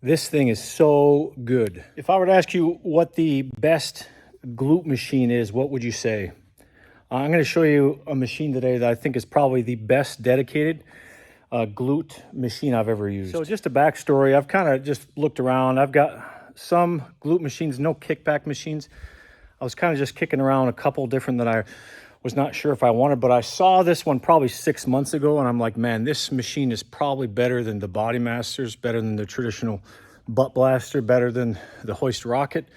This thing is so good. If I were to ask you what the best glute machine is, what would you say? I'm going to show you a machine today that I think is probably the best dedicated glute machine I've ever used. So just a backstory, I've kind of just looked around. I've got some glute machines, no kickback machines. I was kind of just kicking around a couple different that I was not sure if I wanted, but I saw this one probably 6 months ago, and I'm like, man, this machine is probably better than the Body Masters, better than the traditional butt blaster, better than the hoist rocket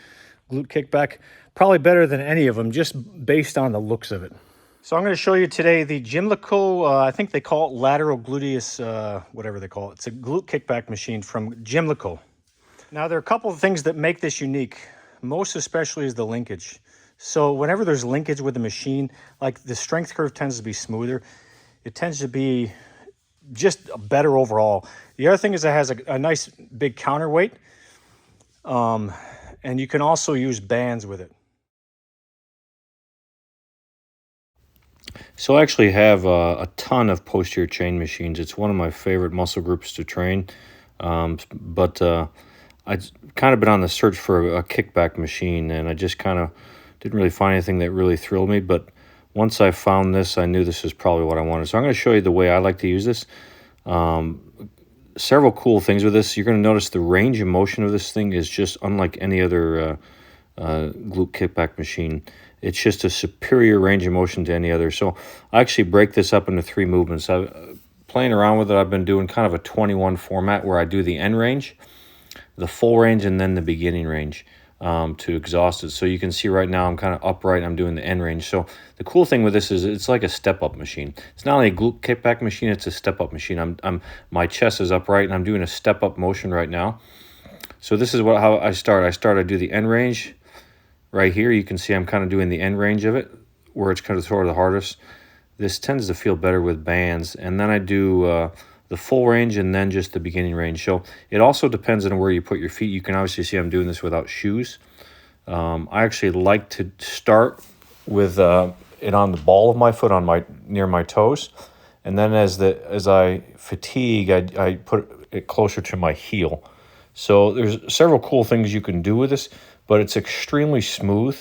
glute kickback, probably better than any of them, just based on the looks of it. So I'm going to show you today the Gymleco, I think they call it lateral gluteus, whatever they call it. It's a glute kickback machine from Gymleco. Now, there are a couple of things that make this unique, most especially is the linkage. So whenever there's linkage with the machine, like the strength curve tends to be smoother. It tends to be just better overall. The other thing is it has a nice big counterweight. And you can also use bands with it. So I actually have a ton of posterior chain machines. It's one of my favorite muscle groups to train. But I've kind of been on the search for a kickback machine, and I just kind of didn't really find anything that really thrilled me. But once I found this, I knew this is probably what I wanted. So I'm going to show you the way I like to use this. Several cool things with this. You're going to notice the range of motion of this thing is just unlike any other glute kickback machine. It's just a superior range of motion to any other. So I actually break this up into 3 movements. Playing around with it, I've been doing kind of a 21 format where I do the end range, the full range, and then the beginning range to exhaust it. So you can see right now I'm kind of upright, I'm doing the end range. So the cool thing with this is it's like a step-up machine. It's not only a glute kickback machine, it's a step-up machine. My chest is upright, and I'm doing a step-up motion right now. So this is how I start. I do the end range. Right here, you can see I'm kind of doing the end range of it, where it's kind of sort of the hardest. This tends to feel better with bands. And then I do the full range and then just the beginning range. So it also depends on where you put your feet. You can obviously see I'm doing this without shoes. I actually like to start with it on the ball of my foot, near my toes. And then as I fatigue, I put it closer to my heel. So there's several cool things you can do with this, but it's extremely smooth.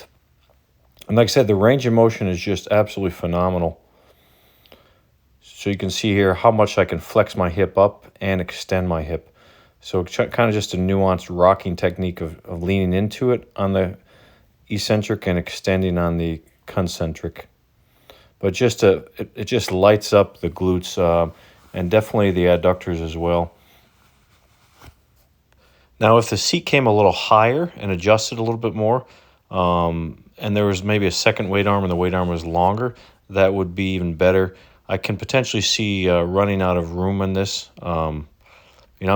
And like I said, the range of motion is just absolutely phenomenal. So you can see here how much I can flex my hip up and extend my hip. So kind of just a nuanced rocking technique of leaning into it on the eccentric and extending on the concentric. But it just lights up the glutes and definitely the adductors as well. Now, if the seat came a little higher and adjusted a little bit more, and there was maybe a second weight arm and the weight arm was longer, that would be even better. I can potentially see running out of room in this. I'm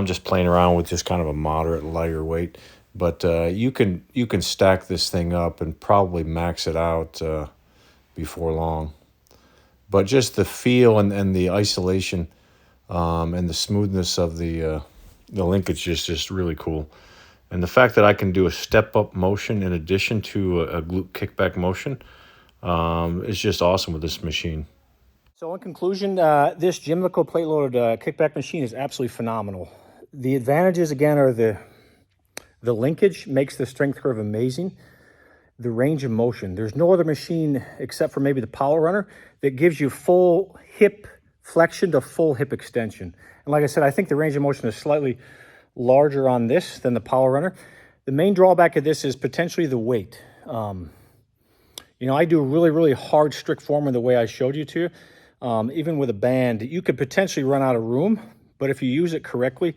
just playing around with just kind of a moderate lighter weight, but you can stack this thing up and probably max it out before long. But just the feel and the isolation and the smoothness of the linkage is just really cool. And the fact that I can do a step-up motion in addition to a glute kickback motion is just awesome with this machine. So in conclusion, this Gymleco plate-loaded kickback machine is absolutely phenomenal. The advantages, again, are the linkage makes the strength curve amazing. The range of motion. There's no other machine except for maybe the Power Runner that gives you full hip flexion to full hip extension. And like I said, I think the range of motion is slightly larger on this than the Power Runner. The main drawback of this is potentially the weight. I do really, really hard, strict form in the way I showed you to. Even with a band, you could potentially run out of room, but if you use it correctly,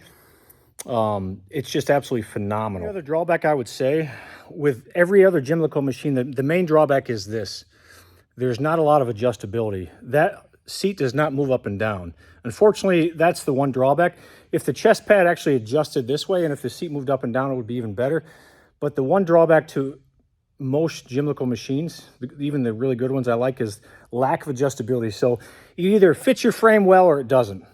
it's just absolutely phenomenal. The other drawback I would say, with every other Gymleco machine, the main drawback is this. There's not a lot of adjustability. That seat does not move up and down. Unfortunately, that's the one drawback. If the chest pad actually adjusted this way and if the seat moved up and down, it would be even better. But the one drawback to most Gymleco machines, even the really good ones I like, is lack of adjustability. So it either fits your frame well or it doesn't.